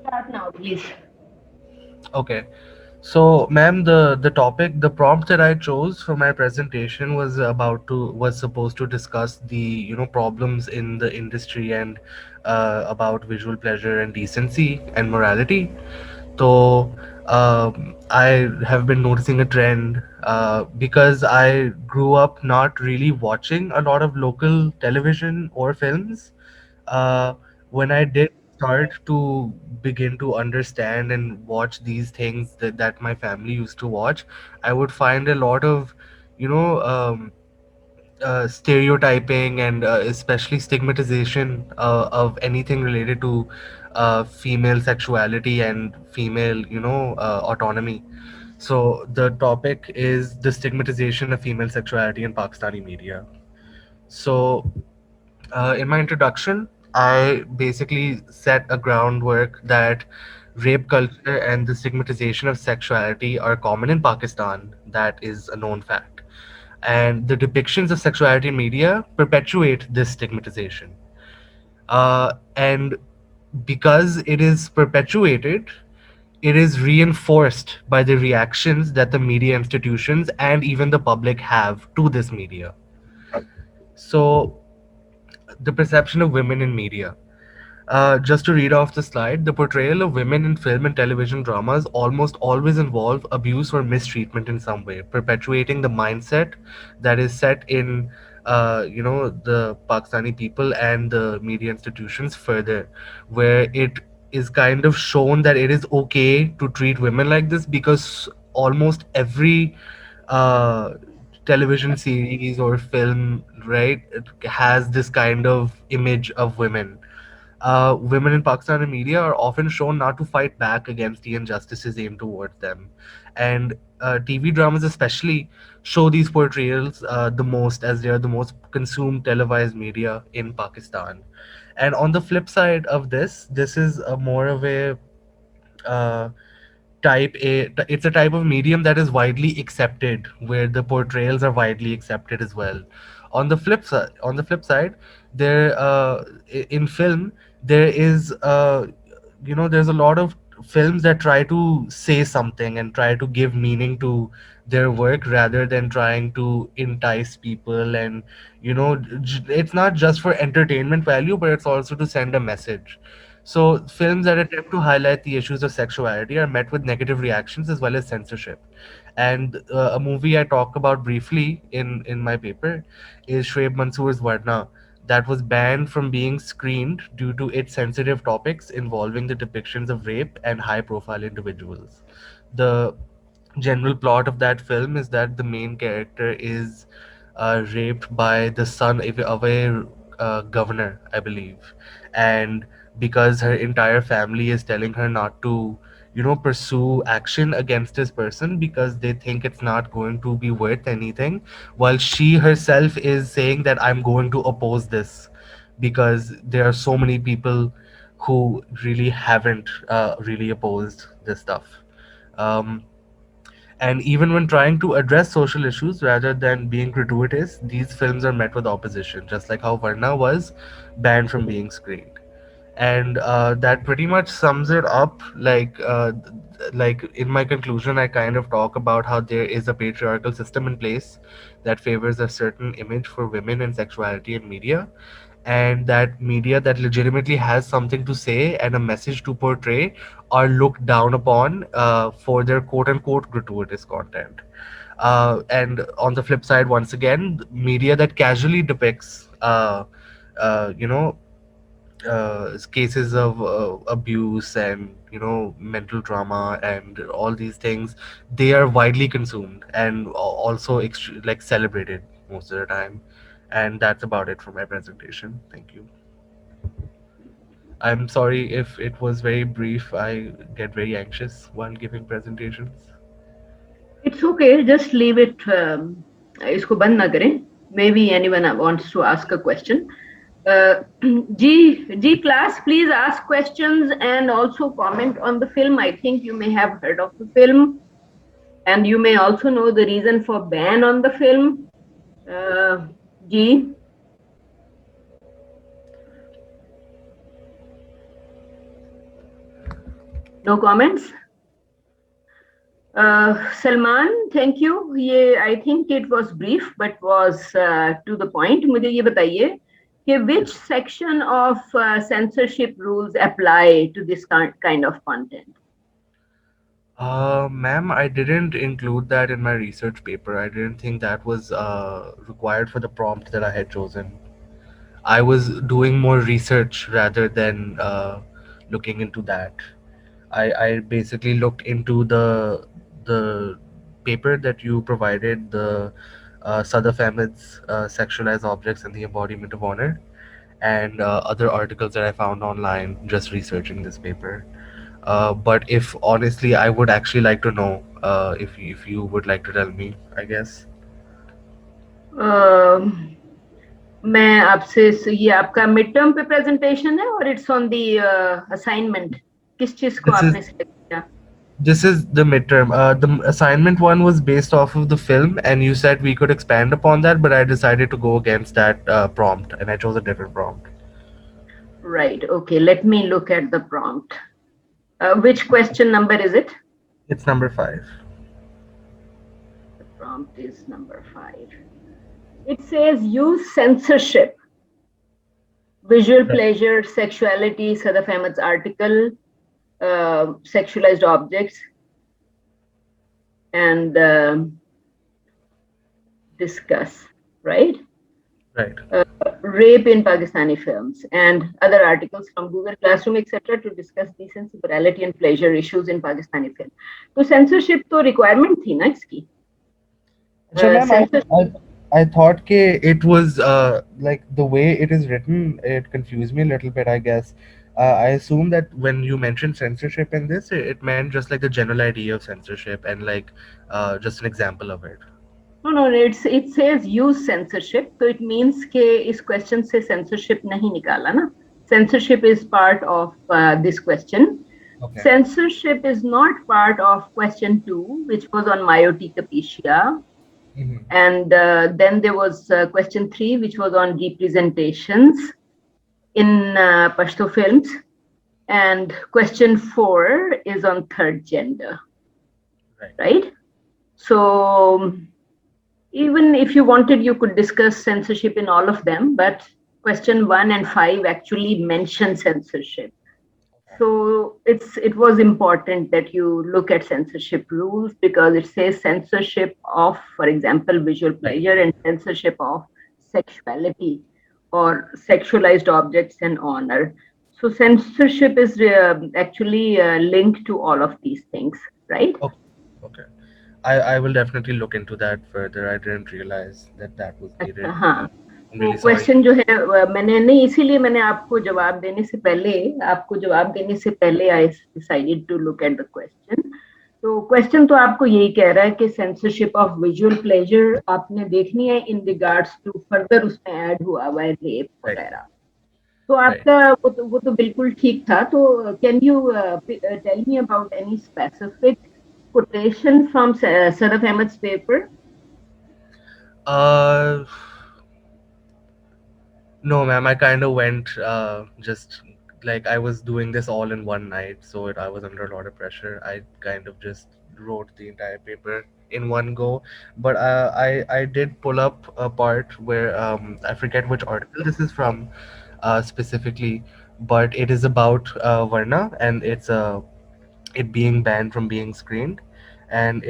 Start now, please. Okay. So, ma'am, the topic, the prompt that I chose for my presentation was supposed to discuss the problems in the industry and about visual pleasure and decency and morality. So, I have been noticing a trend because I grew up not really watching a lot of local television or films. uh, when I did start to begin to understand and watch these things that my family used to watch, I would find a lot of, you know, stereotyping and especially stigmatization of anything related to female sexuality and female, autonomy. So the topic is the stigmatization of female sexuality in Pakistani media. So in my introduction, I basically set a groundwork that rape culture and the stigmatization of sexuality are common in Pakistan. That is a known fact. And the depictions of sexuality in media perpetuate this stigmatization. And because it is perpetuated, it is reinforced by the reactions that the media institutions and even the public have to this media. So, the perception of women in media. Just to read off the slide, the portrayal of women in film and television dramas almost always involve abuse or mistreatment in some way, perpetuating the mindset that is set in, the Pakistani people and the media institutions further, where it is kind of shown that it is okay to treat women like this because almost every uh, television series or film, right, it has this kind of image of women. Women in Pakistani media are often shown not to fight back against the injustices aimed towards them. And TV dramas, especially, show these portrayals the most, as they are the most consumed televised media in Pakistan. And on the flip side of this is a more of a uh, it's a type of medium that is widely accepted, where the portrayals are widely accepted as well. On the flip side, there in film there is there's a lot of films that try to say something and try to give meaning to their work rather than trying to entice people. And it's not just for entertainment value, but it's also to send a message. So, films that attempt to highlight the issues of sexuality are met with negative reactions as well as censorship. And a movie I talk about briefly in my paper is Shoaib Mansoor's Varna, that was banned from being screened due to its sensitive topics involving the depictions of rape and high profile individuals. The general plot of that film is that the main character is raped by the son of a governor, I believe, and because her entire family is telling her not to, pursue action against this person because they think it's not going to be worth anything, while she herself is saying that I'm going to oppose this because there are so many people who really haven't really opposed this stuff. Um, and even when trying to address social issues rather than being gratuitous, these films are met with opposition, just like how Varna was banned from being screened. And that pretty much sums it up. Like in my conclusion, I kind of talk about how there is a patriarchal system in place that favors a certain image for women and sexuality in media, and that media that legitimately has something to say and a message to portray are looked down upon for their quote unquote gratuitous content. And on the flip side, once again, media that casually depicts, uh, you know, cases of abuse and mental trauma and all these things, they are widely consumed and also like celebrated most of the time. And that's about it for my presentation. Thank you. I'm sorry if it was very brief. I get very anxious while giving presentations. It's okay. Just leave it. इसको बंद ना करें. Maybe anyone wants to ask a question. Uh, G class, please ask questions and also comment on the film. I think you may have heard of the film, and you may also know the reason for ban on the film. Uh, G, no comments. Salman, thank you. ये I think it was brief but was to the point. मुझे ये बताइए कि which section of censorship rules apply to this kind of content? Ma'am, I didn't include that in my research paper. I didn't think that was required for the prompt that I had chosen. I was doing more research rather than looking into that. I basically looked into the paper that you provided, the Sadaf Ahmed's Sexualized Objects and the Embodiment of Honor, and other articles that I found online just researching this paper. But if honestly, I would actually like to know if you would like to tell me, I guess. Uh, मैं आपसे ये आपका mid term पे presentation है और it's on the assignment किस चीज को This is आपने सिलेक्ट किया this is the midterm. The assignment one was based off of the film, and you said we could expand upon that, but I decided to go against that prompt, and I chose a different prompt. Right okay let me look at the prompt which question number is it? It's number 5. The prompt is number 5. It says use censorship, visual Right. pleasure, sexuality, Sadaf Ahmed's article, sexualized objects, and discuss, right? Right. Rape in Pakistani films and other articles from Google Classroom, etc., to discuss decency, morality, and pleasure issues in Pakistani film. तो censorship तो requirement थी ना इसकी. So, ma'am, Censorship. I thought it was like the way it is written, it confused me a little bit, I guess. I assume that when you mentioned censorship in this, it meant just like the general idea of censorship and like just an example of it. No, it says use censorship, so it means कि इस question से censorship नहीं निकाला ना. Censorship is part of this question. Okay. Censorship is not part of question 2, which was on Myotic Capitia. Mhm. And then there was question 3, which was on representations in Pashto films. And question 4 is on third gender. Right? So even if you wanted, you could discuss censorship in all of them, but question 1 and 5 actually mention censorship. So it was important that you look at censorship rules because it says censorship of, for example, visual pleasure and censorship of sexuality or sexualized objects and honor. So censorship is actually linked to all of these things, right? Okay. Okay. I will definitely look into that further. I didn't realize that that was needed. हाँ. I'm वो really sorry. Question जो है मैंने नहीं इसीलिए मैंने आपको जवाब देने से पहले I decided to look at the question. तो क्वेश्चन तो आपको यही कह रहा है कि सेंसरशिप ऑफ विजुअल प्लेजर आपने देखनी है इन रिगार्ड्स टू फर्दर उसमें ऐड हुआ हुआ है रेप वगैरह. तो आपका वो तो बिल्कुल ठीक था. तो can you tell me about any specific quotation from Sadaf Ahmed's paper? Uh, no, ma'am. I kind of went just like I was doing this all in one night, so I was under a lot of pressure. I kind of just wrote the entire paper in one go. But I did pull up a part where I forget which article this is from specifically, but it is about Varna, and it's it being banned from being screened. And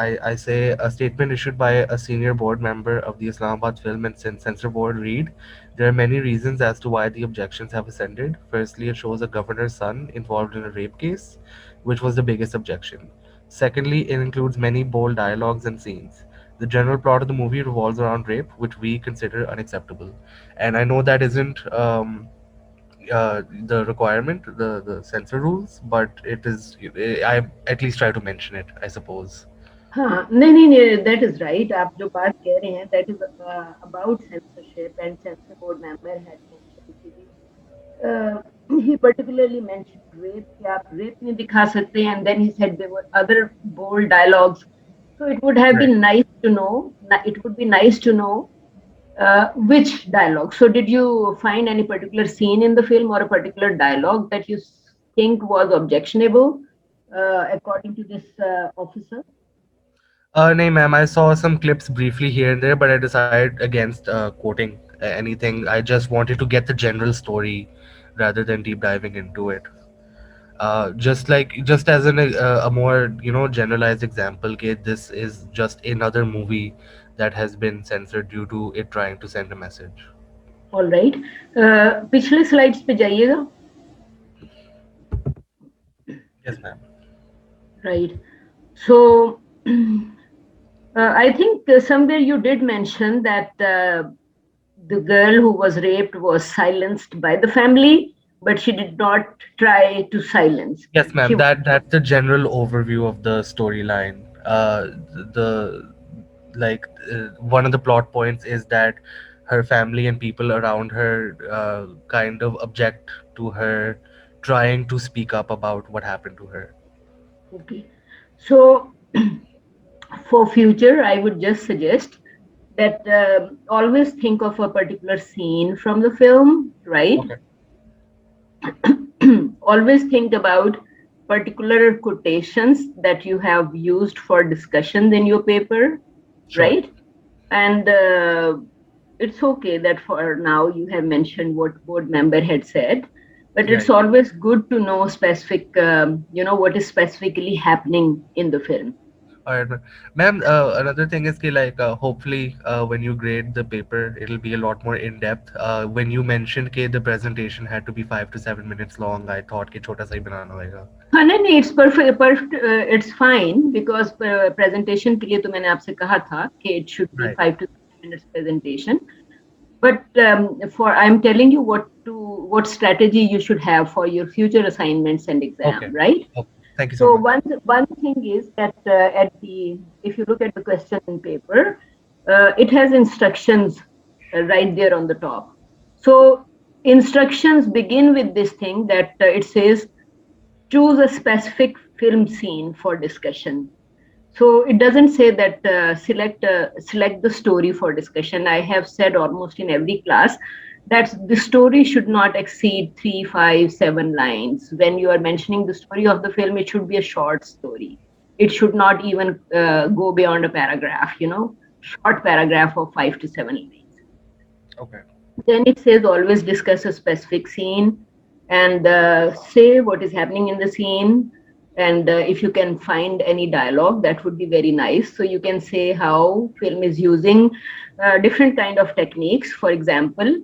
I say a statement issued by a senior board member of the Islamabad Film and Censor Board read, there are many reasons as to why the objections have ascended. Firstly, it shows a governor's son involved in a rape case, which was the biggest objection. Secondly, it includes many bold dialogues and scenes. The general plot of the movie revolves around rape, which we consider unacceptable. And I know that isn't the requirement, the censor rules, but it is. I at least try to mention it, I suppose. नहीं नहीं नहीं, that is right. आप जो बात कह रहे हैं, that is about censorship, and censor board member had mentioned कि he particularly mentioned rape, कि आप rape नहीं दिखा सकते, and then he said there were other bold dialogues. So it would have Right. been nice to know. It would be nice to know which dialogue. So did you find any particular scene in the film or a particular dialogue that you think was objectionable, according to this officer? No, ma'am. I saw some clips briefly here and there, but I decided against quoting anything. I just wanted to get the general story rather than deep diving into it. Just as a more generalized example, okay, this is just another movie that has been censored due to it trying to send a message. All right. पिछले slides पे जाइएगा. Yes, ma'am. Right. So I think somewhere you did mention that the girl who was raped was silenced by the family, but she did not try to silence. Yes, She ma'am. That's the general overview of the storyline. The like One of the plot points is that her family and people around her kind of object to her trying to speak up about what happened to her. okay. So for future, I would just suggest that always think of a particular scene from the film, right? Okay. Always think about particular quotations that you have used for discussions in your paper, Sure. right? And it's okay that for now you have mentioned what board member had said, but Yeah. it's always good to know specific, what is specifically happening in the film. All right, ma'am. Another thing is कि hopefully when you grade the paper, it'll be a lot more in depth. When you mentioned कि the presentation had to be 5 to 7 minutes long, I thought कि छोटा सा ही बनाना होगा. हाँ नहीं नहीं, it's perfect, perfect, it's fine because presentation के लिए तो मैंने आपसे कहा था कि it should be Right. 5 to 7 minutes presentation. But for I'm telling you what strategy you should have for your future assignments and Okay. exam, right? Okay. Thank you so So much. one thing is that if you look at the question paper, it has instructions right there on the top. So instructions begin with this thing that it says choose a specific film scene for discussion. So it doesn't say that select the story for discussion. I have said almost in every class that the story should not exceed 3, 5, 7 lines. When you are mentioning the story of the film, it should be a short story. It should not even go beyond a paragraph. Short paragraph of 5 to 7 lines. Okay. Then it says always discuss a specific scene and say what is happening in the scene. And if you can find any dialogue, that would be very nice. So you can say how film is using different kind of techniques, for example,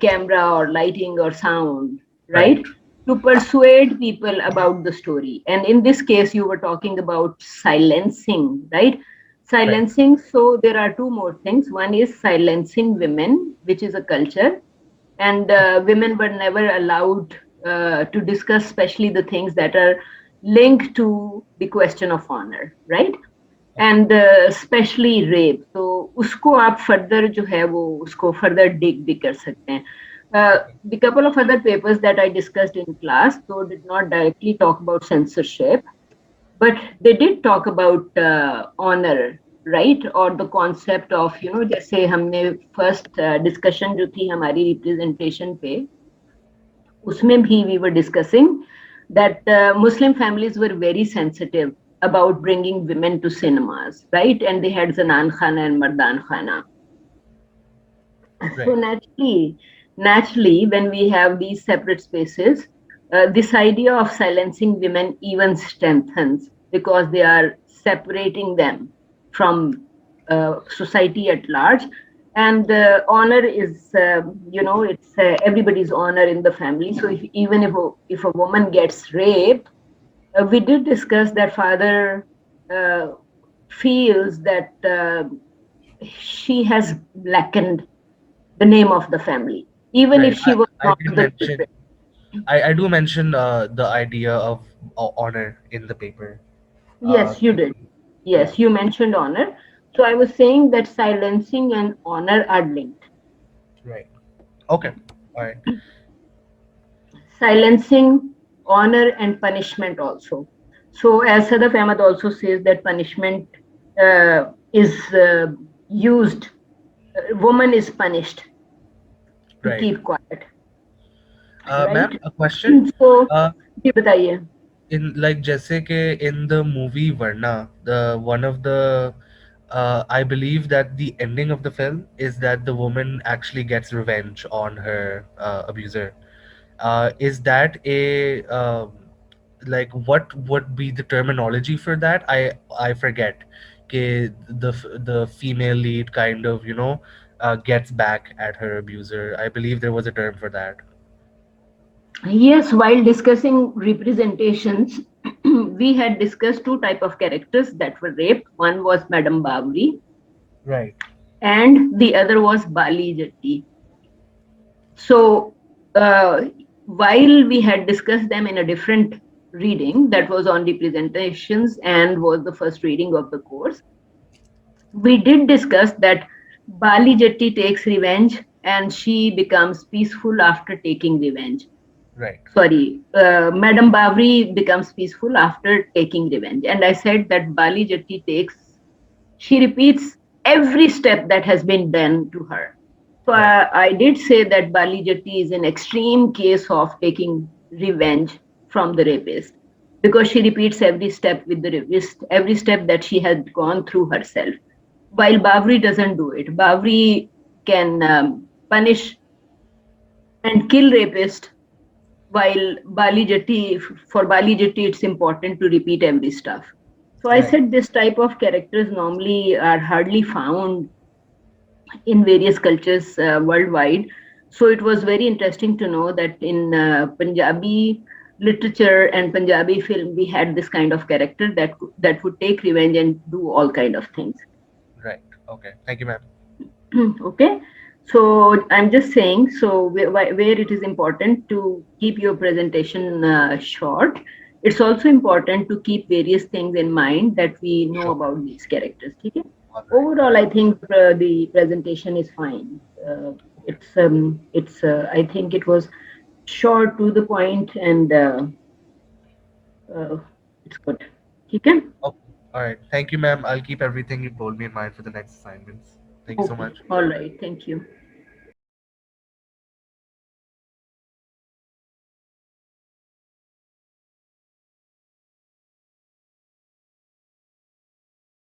camera or lighting or sound, Right. right? To persuade people about the story. And in this case, you were talking about silencing, right? Right. Silencing. So there are two more things. One is silencing women, which is a culture, and women were never allowed to discuss, especially the things that are linked to the question of honor, right? Okay. And especially rape. तो उसको आप further जो है वो उसको further dig भी कर सकते हैं. Okay. The couple of other papers that I discussed in class, though did not directly talk about censorship, but they did talk about honor, right? Or the concept of, जैसे हमने first discussion जो थी हमारी representation पे, उसमें भी we were discussing that Muslim families were very sensitive about bringing women to cinemas, right? And they had Zanan Khana and Mardan Khana. So Right. naturally, when we have these separate spaces, this idea of silencing women even strengthens because they are separating them from society at large. And honor is, it's everybody's honor in the family. So even if a woman gets raped, we did discuss that father uh, feels that she has blackened the name of the family, even if Right. she was I not did the mention. culprit. I do mention the idea of honor in the paper. Uh, Yes, you did. Yeah. Yes, you mentioned honor. So I was saying that silencing and honor are linked. Right. Okay. All right. Silencing, honor, and punishment also. So, as Sadaf Ahmed also says, that punishment is used, woman is punished to Right. keep quiet, right? Ma'am, a question. So, Uh, जी बताइए. in like जैसे कि in the movie Varna, the one of the I believe that the ending of the film is that the woman actually gets revenge on her abuser. Is that a like what would be the terminology for that? I forget. Okay, the female lead kind of gets back at her abuser. I believe there was a term for that. Yes, while discussing representations, we had discussed two type of characters that were raped. One was Madam Bavri, Right. and the other was Bali Jatti. So, uh, while we had discussed them in a different reading that was on representations and was the first reading of the course, we did discuss that Bali Jatti takes revenge and she becomes peaceful after taking revenge. Right. Sorry, Madam Bavri becomes peaceful after taking revenge. And I said that Bali Jatti she repeats every step that has been done to her. So Right. I did say that Bali Jatti is an extreme case of taking revenge from the rapist because she repeats every step with the rapist, every step that she had gone through herself. While Bavri doesn't do it, Bavri can punish and kill rapist. While for Bali Jatti, it's important to repeat every stuff. So I Right. said this type of characters normally are hardly found in various cultures worldwide. So it was very interesting to know that in Punjabi literature and Punjabi film, we had this kind of character that would take revenge and do all kind of things. Right. Okay. Thank you, ma'am. Okay, so I'm just saying, so where it is important to keep your presentation short, it's also important to keep various things in mind that we know Sure. about these characters. Okay? All right. All Overall, right. I think the presentation is fine. I think it was short, to the point, and uh, it's good. Okay? Okay. All right. Thank you, ma'am. I'll keep everything you told me in mind for the next assignments. Thank you so Okay, much. all right, thank you.